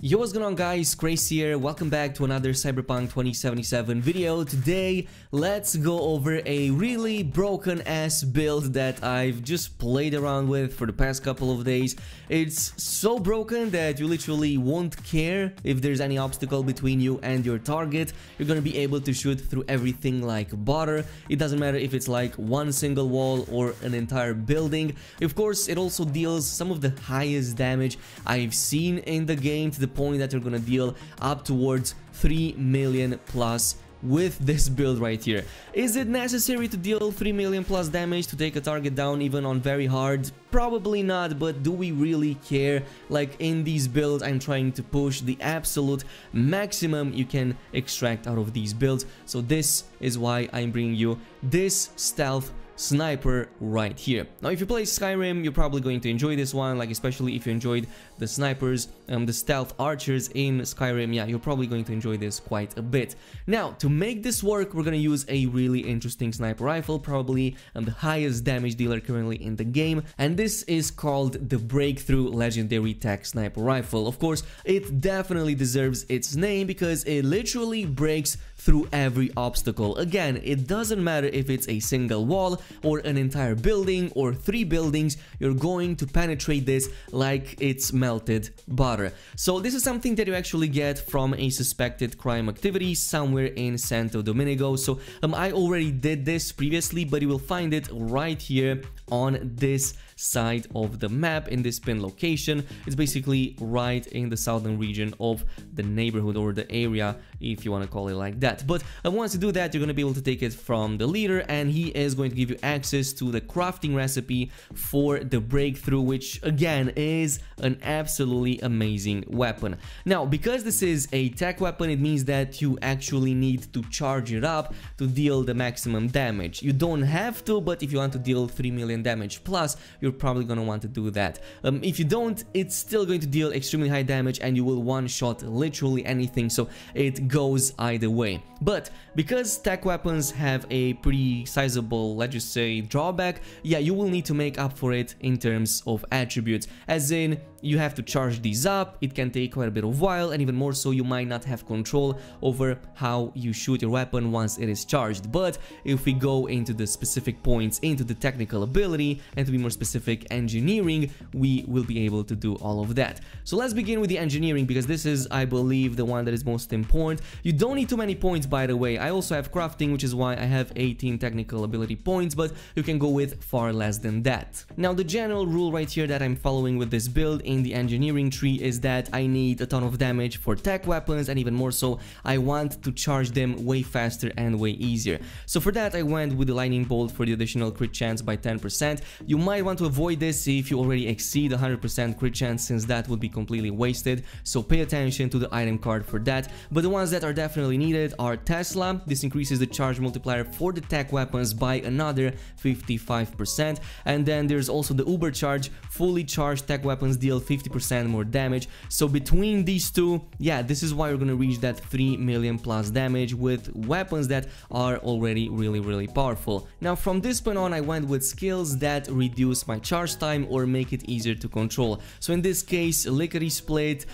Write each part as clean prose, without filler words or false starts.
Yo, what's going on guys, Grace here, welcome back to another Cyberpunk 2077 video. Today, let's go over a really broken ass build that I've just played around with for the past couple of days. It's so broken that you literally won't care if there's any obstacle between you and your target. You're gonna be able to shoot through everything like butter. It doesn't matter if it's like one single wall or an entire building. Of course, it also deals some of the highest damage I've seen in the game, to the point that you're gonna deal up towards 3 million plus with this build right here. Is it necessary to deal 3 million plus damage to take a target down even on very hard? Probably not, but do we really care? Like in these builds, I'm trying to push the absolute maximum you can extract out of these builds. So this is why I'm bringing you this stealth sniper right here. Now if you play Skyrim, you're probably going to enjoy this one, like especially if you enjoyed the snipers, the stealth archers in Skyrim. Yeah, you're probably going to enjoy this quite a bit. Now to make this work, we're gonna use a really interesting sniper rifle, probably the highest damage dealer currently in the game, and this is called the Breakthrough Legendary Tech Sniper Rifle. Of course, it definitely deserves its name because it literally breaks through every obstacle. Again, it doesn't matter if it's a single wall or an entire building or 3 buildings, you're going to penetrate this like it's melted butter. So this is something that you actually get from a suspected crime activity somewhere in Santo Domingo. So I already did this previously, but you will find it right here on this side of the map in this pin location. It's basically right in the southern region of the neighborhood or the area, if you want to call it like that. But once you do that, you're going to be able to take it from the leader, and he is going to give you access to the crafting recipe for the Breakthrough, which again is an absolutely amazing weapon. Now because this is a tech weapon, it means that you actually need to charge it up to deal the maximum damage. You don't have to, but if you want to deal 3 million damage plus, you're probably gonna want to do that. If you don't, it's still going to deal extremely high damage and you will one-shot literally anything, so it goes either way. But because tech weapons have a pretty sizable, let's just say, drawback, yeah, you will need to make up for it in terms of attributes, as in you have to charge these up. It can take quite a bit of while, and even more so, you might not have control over how you shoot your weapon once it is charged. But if we go into the specific points, into the technical ability, and to be more specific, engineering, we will be able to do all of that. So let's begin with the engineering, because this is, I believe, the one that is most important. You don't need too many points, by the way. I also have crafting, which is why I have 18 technical ability points, but you can go with far less than that. Now the general rule right here that I'm following with this build in the engineering tree is that I need a ton of damage for tech weapons, and even more so, I want to charge them way faster and way easier. So for that, I went with the lightning bolt for the additional crit chance by 10%. You might want to avoid this if you already exceed 100% crit chance, since that would be completely wasted, so pay attention to the item card for that. But the ones that are definitely needed are Tesla. This increases the charge multiplier for the tech weapons by another 55%, and then there's also the Uber charge. Fully charged tech weapons deal 50% more damage. So between these two, yeah, this is why you're gonna reach that 3 million plus damage with weapons that are already really powerful. Now from this point on, I went with skills that reduce my charge time or make it easier to control. So in this case, Lickety Split,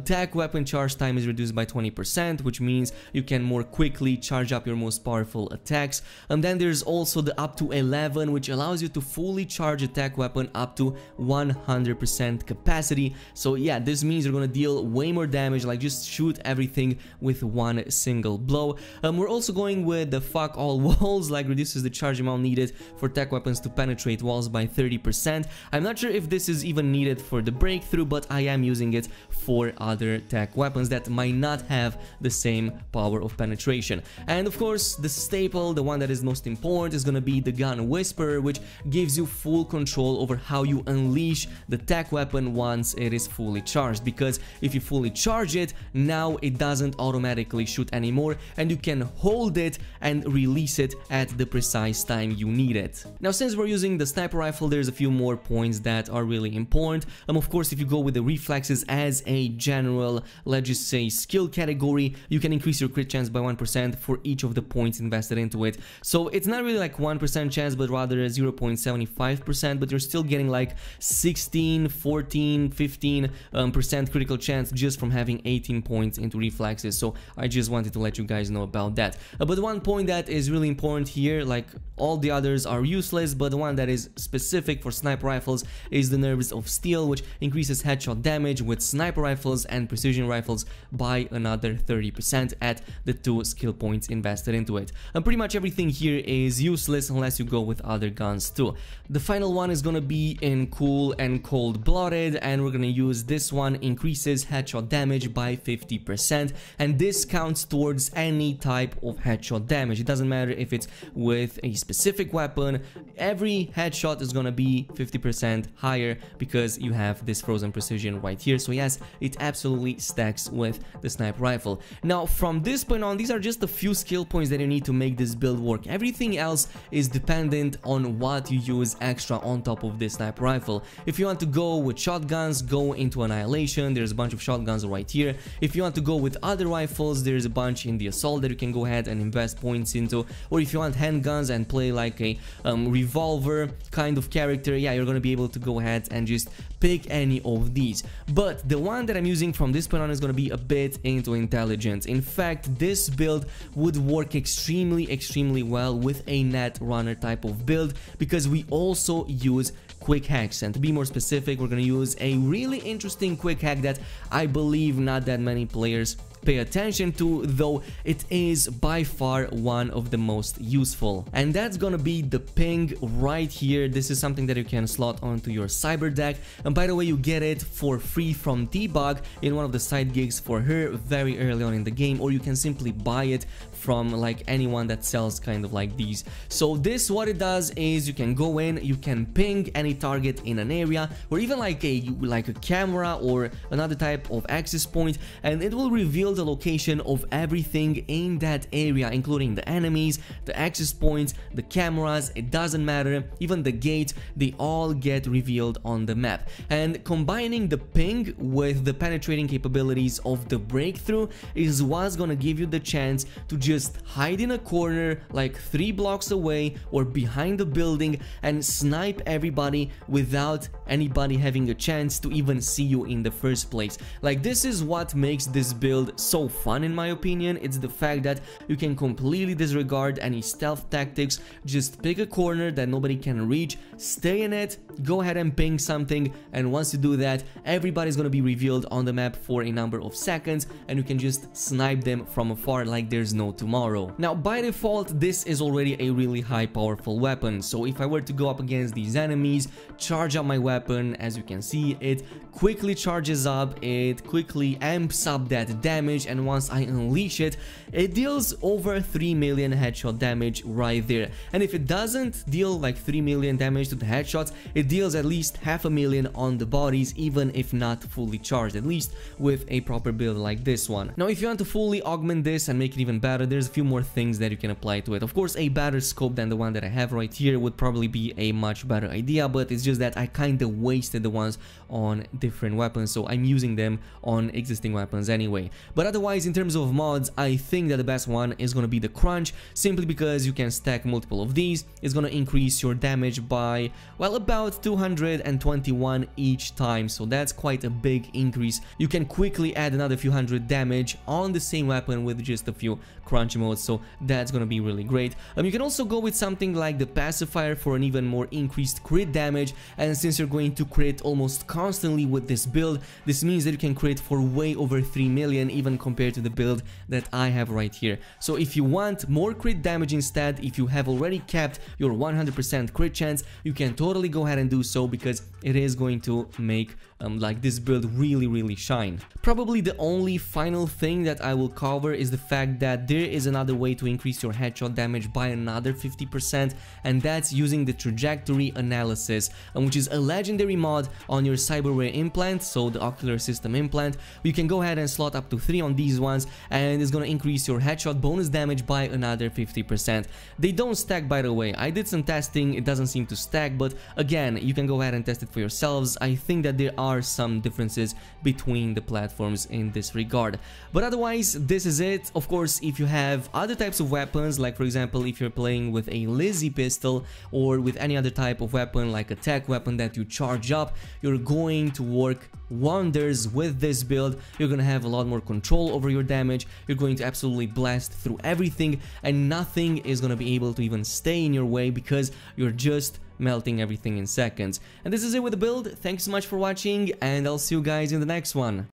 tech weapon charge time is reduced by 20%, which means you can more quickly charge up your most powerful attacks. And then there's also the up to 11, which allows you to fully charge a tech weapon up to 100% capacity. So yeah, this means you're gonna deal way more damage, like just shoot everything with one single blow. We're also going with the fuck all walls, like reduces the charge amount needed for tech weapons to penetrate walls by 30%. I'm not sure if this is even needed for the Breakthrough, but I am using it for other tech weapons that might not have the same power of penetration. And of course, the staple, the one that is most important, is gonna be the Gun Whisperer, which gives you full control over how you unleash the tech weapon once it is fully charged, because if you fully charge it, now it doesn't automatically shoot anymore, and you can hold it and release it at the precise time you need it. Now since we're using the sniper rifle, there's a few more points that are really important. Of course, if you go with the reflexes as a general, let's just say, skill category, you can increase your crit chance by 1% for each of the points invested into it. So it's not really like 1% chance, but rather 0.75%, but you're still getting like 16, 14, 15% critical chance just from having 18 points into reflexes. So I just wanted to let you guys know about that. But one point that is really important here, like all the others are useless, but the one that is specific for sniper rifles is the Nerves of Steel, which increases headshot damage with sniper rifles and precision rifles by another 30% at the 2 skill points invested into it. And pretty much everything here is useless unless you go with other guns too. The final one is gonna be in Cool and Cold-Blooded, and we're gonna use this one. Increases headshot damage by 50%, and this counts towards any type of headshot damage. It doesn't matter if it's with a specific weapon, every headshot is gonna be 50% higher because you have this frozen precision right here. So yes, it absolutely stacks with the sniper rifle. Now from this point on, these are just a few skill points that you need to make this build work. Everything else is dependent on what you use extra on top of this sniper rifle. If you want to go with shotguns, go into Annihilation. There's a bunch of shotguns right here. If you want to go with other rifles, there's a bunch in the Assault that you can go ahead and invest points into. Or if you want handguns and play like a revolver kind of character, yeah, you're gonna be able to go ahead and just pick any of these. But the one that I'm using from this point on is gonna be a bit into intelligence. In fact, this build would work extremely well with a net runner type of build because we also use quick hacks, and to be more specific, we're gonna use a really interesting quick hack that I believe not that many players pay attention to, though it is by far one of the most useful, and that's gonna be the ping right here. This is something that you can slot onto your cyber deck, and by the way, you get it for free from Debug in one of the side gigs for her very early on in the game, or you can simply buy it from like anyone that sells kind of like these. So this, what it does is you can go in, you can ping any target in an area, or even like a camera or another type of access point, and it will reveal the location of everything in that area, including the enemies, the access points, the cameras. It doesn't matter, even the gate, they all get revealed on the map. And combining the ping with the penetrating capabilities of the breakthrough is what's gonna give you the chance to just hide in a corner like 3 blocks away or behind the building and snipe everybody without anybody having a chance to even see you in the first place. Like, this is what makes this build so fun in my opinion. It's the fact that you can completely disregard any stealth tactics, just pick a corner that nobody can reach, stay in it, go ahead and ping something, and once you do that, everybody's gonna be revealed on the map for a number of seconds, and you can just snipe them from afar like there's no tomorrow. Now by default, this is already a really high powerful weapon, so if I were to go up against these enemies, charge up my weapon, as you can see, it quickly charges up, it quickly amps up that damage, and once I unleash it, it deals over 3 million headshot damage right there. And if it doesn't deal like 3 million damage to the headshots, it deals at least 500,000 on the bodies, even if not fully charged, at least with a proper build like this one. Now if you want to fully augment this and make it even better, there's a few more things that you can apply to it. Of course, a better scope than the one that I have right here would probably be a much better idea, but it's just that I kinda wasted the ones on different weapons, so I'm using them on existing weapons anyway. But otherwise, in terms of mods, I think that the best one is gonna be the Crunch, simply because you can stack multiple of these. It's gonna increase your damage by, well, about 221 each time, so that's quite a big increase. You can quickly add another few hundred damage on the same weapon with just a few crunch modes, so that's gonna be really great. You can also go with something like the Pacifier for an even more increased crit damage, and since you're going to crit almost constantly with this build, this means that you can crit for way over 3 million even compared to the build that I have right here. So if you want more crit damage instead, if you have already capped your 100% crit chance, you can totally go ahead and do so, because it is going to make like this build really shine. Probably the only final thing that I will cover is the fact that there is another way to increase your headshot damage by another 50%, and that's using the trajectory analysis, which is a legendary mod on your Cyberware implant, so the ocular system implant. You can go ahead and slot up to 3 on these ones, and it's gonna increase your headshot bonus damage by another 50%. They don't stack, by the way. I did some testing, it doesn't seem to stack, but again, you can go ahead and test it for yourselves. I think that there are are some differences between the platforms in this regard. But otherwise, this is it. Of course, if you have other types of weapons, like for example, if you're playing with a Lizzie pistol or with any other type of weapon like a tech weapon that you charge up, you're going to work wonders with this build. You're gonna have a lot more control over your damage, you're going to absolutely blast through everything, and nothing is gonna be able to even stay in your way because you're just melting everything in seconds. And this is it with the build. Thanks so much for watching, and I'll see you guys in the next one.